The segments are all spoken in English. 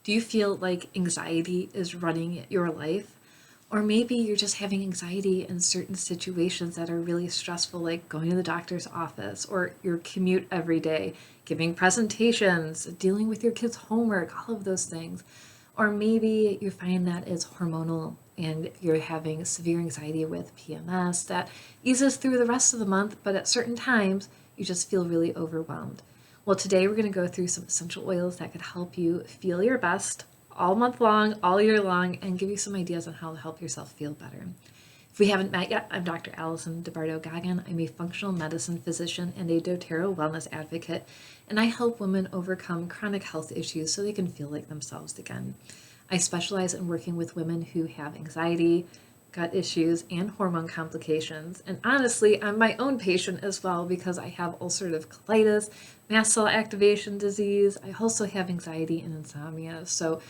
Do you feel like anxiety is running your life? Or maybe you're just having anxiety in certain situations that are really stressful, like going to the doctor's office or your commute every day, giving presentations, dealing with your kids' homework, all of those things. Or maybe you find that it's hormonal and you're having severe anxiety with PMS that eases through the rest of the month, but at certain times you just feel really overwhelmed. Well, today we're going to go through some essential oils that could help you feel your best all month long, all year long, and give you some ideas on how to help yourself feel better. If we haven't met yet, I'm Dr. Alison DiBarto Goggin. I'm a functional medicine physician and a doTERRA wellness advocate, and I help women overcome chronic health issues so they can feel like themselves again. I specialize in working with women who have anxiety, gut issues, and hormone complications. And honestly, I'm my own patient as well because I have ulcerative colitis, mast cell activation disease. I also have anxiety and insomnia. So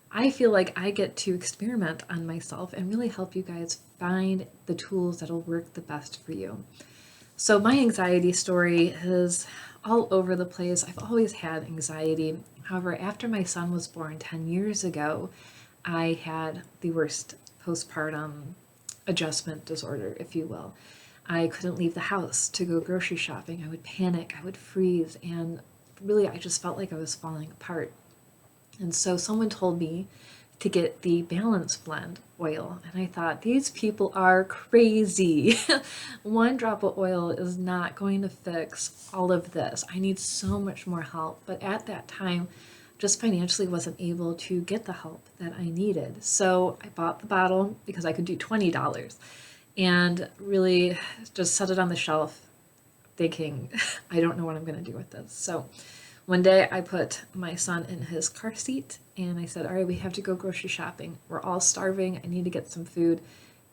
I feel like I get to experiment on myself and really help you guys find the tools that'll work the best for you. So my anxiety story is all over the place. I've always had anxiety. However, after my son was born 10 years ago, I had the worst postpartum adjustment disorder, if you will. I couldn't leave the house to go grocery shopping. I would panic, I would freeze, and really I just felt like I was falling apart. And so someone told me to get the Balance Blend oil, and I thought, these people are crazy. One drop of oil is not going to fix all of this. I need so much more help. But at that time, just financially wasn't able to get the help that I needed. So I bought the bottle because I could do $20 and really just set it on the shelf thinking, I don't know what I'm going to do with this. So one day I put my son in his car seat and I said, all right, we have to go grocery shopping. We're all starving. I need to get some food.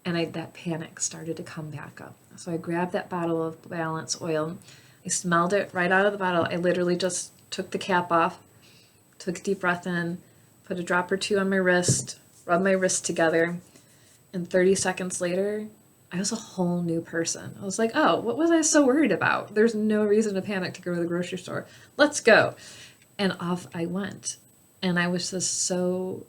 And that panic started to come back up. So I grabbed that bottle of Balance oil. I smelled it right out of the bottle. I literally just took the cap off, took a deep breath in, put a drop or two on my wrist, rubbed my wrist together, and 30 seconds later, I was a whole new person. I was like, oh, what was I so worried about? There's no reason to panic to go to the grocery store. Let's go. And off I went. And I was just so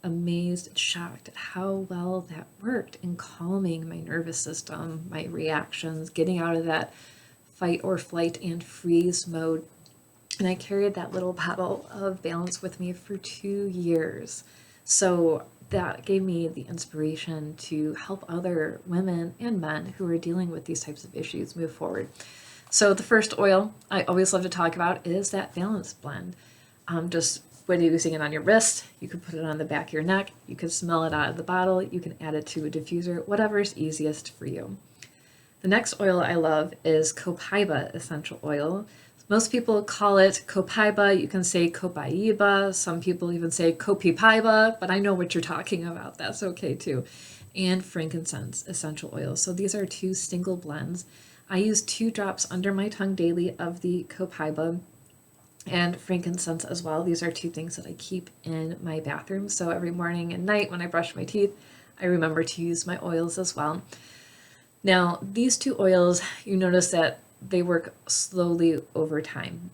amazed and shocked at how well that worked in calming my nervous system, my reactions, getting out of that fight or flight and freeze mode. And I carried that little bottle of Balance with me for 2 years. So that gave me the inspiration to help other women and men who are dealing with these types of issues move forward. So the first oil I always love to talk about is that Balance Blend. Just when you're using it on your wrist, you can put it on the back of your neck, you can smell it out of the bottle, you can add it to a diffuser, whatever is easiest for you. The next oil I love is Copaiba Essential Oil. Most people call it Copaiba. You can say Copaiba. Some people even say Copaiba, but I know what you're talking about. That's okay too. And frankincense essential oil. So these are 2 single blends. I use 2 drops under my tongue daily of the Copaiba and frankincense as well. These are 2 things that I keep in my bathroom. So every morning and night when I brush my teeth, I remember to use my oils as well. Now, these 2 oils, you notice that they work slowly over time.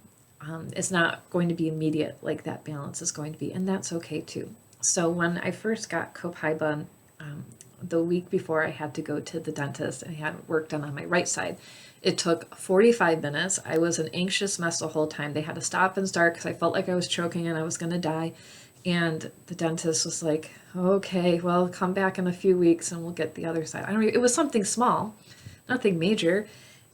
It's not going to be immediate like that Balance is going to be, and that's okay too. So when I first got Copaiba, the week before I had to go to the dentist and I had work done on my right side, it took 45 minutes. I was an anxious mess the whole time. They had to stop and start because I felt like I was choking and I was going to die. And the dentist was like, okay, well, come back in a few weeks and we'll get the other side. It was something small, nothing major.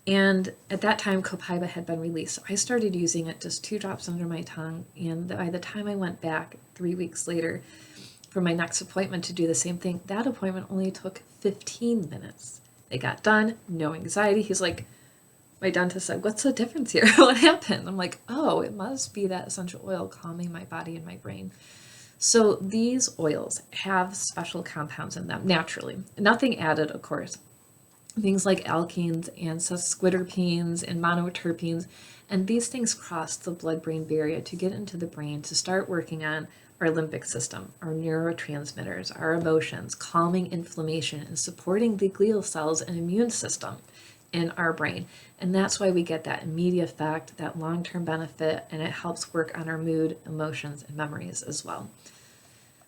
And at that time, Copaiba had been released. So I started using it just 2 drops under my tongue. And by the time I went back 3 weeks later for my next appointment to do the same thing, that appointment only took 15 minutes. It got done, no anxiety. He's like, my dentist said, what's the difference here? What happened? I'm like, oh, it must be that essential oil calming my body and my brain. So these oils have special compounds in them naturally. Nothing added, of course. Things like alkenes and sesquiterpenes and monoterpenes, and these things cross the blood-brain barrier to get into the brain to start working on our limbic system, our neurotransmitters, our emotions, calming inflammation, and supporting the glial cells and immune system. in our brain. And that's why we get that immediate effect, that long-term benefit, and it helps work on our mood, emotions, and memories as well.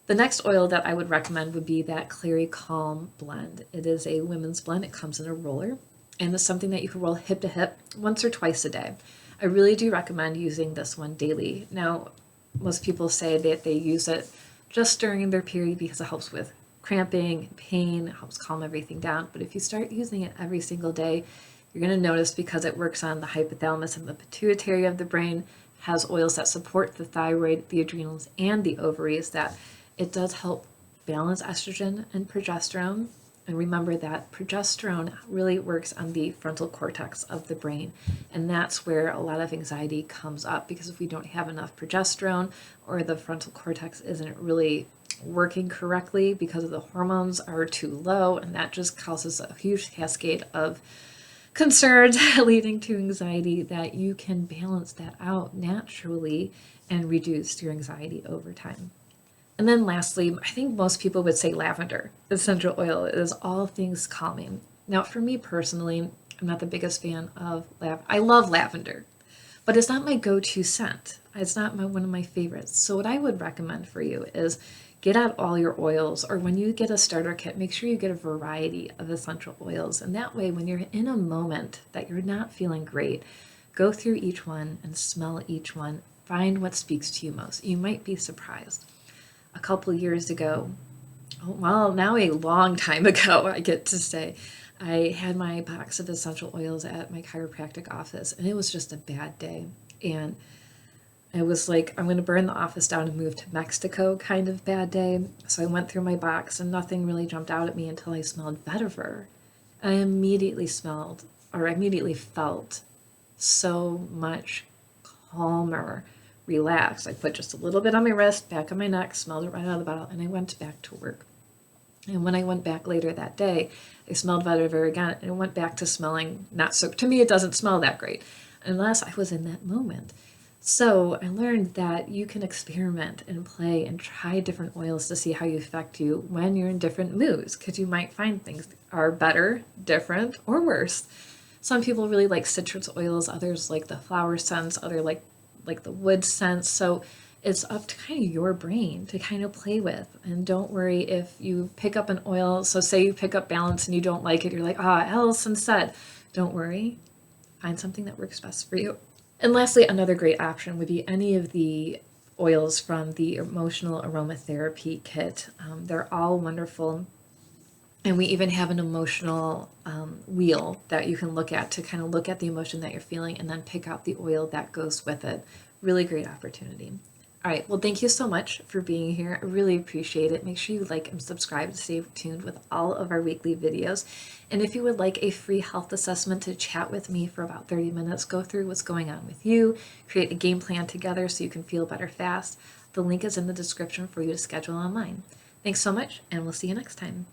The next oil that I would recommend would be that Cleary Calm blend. It is a women's blend. It comes in a roller, and it's something that you can roll hip to hip once or twice a day. I really do recommend using this one daily. Now, most people say that they use it just during their period because it helps with cramping, pain, it helps calm everything down. But if you start using it every single day, you're going to notice, because it works on the hypothalamus and the pituitary of the brain, has oils that support the thyroid, the adrenals, and the ovaries, that it does help balance estrogen and progesterone. And remember that progesterone really works on the frontal cortex of the brain. And that's where a lot of anxiety comes up, because if we don't have enough progesterone, or the frontal cortex isn't really working correctly because the hormones are too low, and that just causes a huge cascade of concerns leading to anxiety, that you can balance that out naturally and reduce your anxiety over time. And then lastly, I think most people would say lavender essential oil is all things calming. Now, for me personally, I'm not the biggest fan of I love lavender, but it's not my go-to scent. It's not one of my favorites. So what I would recommend for you is get out all your oils, or when you get a starter kit, make sure you get a variety of essential oils. And that way, when you're in a moment that you're not feeling great, go through each one and smell each one. Find what speaks to you most. You might be surprised. A couple years ago, well, now a long time ago, I get to say, I had my box of essential oils at my chiropractic office, and it was just a bad day. And it was like, I'm going to burn the office down and move to Mexico kind of bad day. So I went through my box, and nothing really jumped out at me until I smelled vetiver. I immediately felt so much calmer, relaxed. I put just a little bit on my wrist, back of my neck, smelled it right out of the bottle, and I went back to work. And when I went back later that day, I smelled vetiver again, and it went back to smelling not so, to me it doesn't smell that great, unless I was in that moment. So I learned that you can experiment and play and try different oils to see how you affect you when you're in different moods, because you might find things are better, different, or worse. Some people really like citrus oils, others like the flower scents, others like the wood scents. So it's up to kind of your brain to kind of play with. And don't worry if you pick up an oil. So say you pick up Balance and you don't like it, you're like, Alison said, don't worry, find something that works best for you. And lastly, another great option would be any of the oils from the Emotional Aromatherapy Kit. They're all wonderful. And we even have an emotional wheel that you can look at to kind of look at the emotion that you're feeling and then pick out the oil that goes with it. Really great opportunity. All right, well, thank you so much for being here. I really appreciate it. Make sure you like and subscribe to stay tuned with all of our weekly videos. And if you would like a free health assessment to chat with me for about 30 minutes, go through what's going on with you, create a game plan together so you can feel better fast, the link is in the description for you to schedule online. Thanks so much, and we'll see you next time.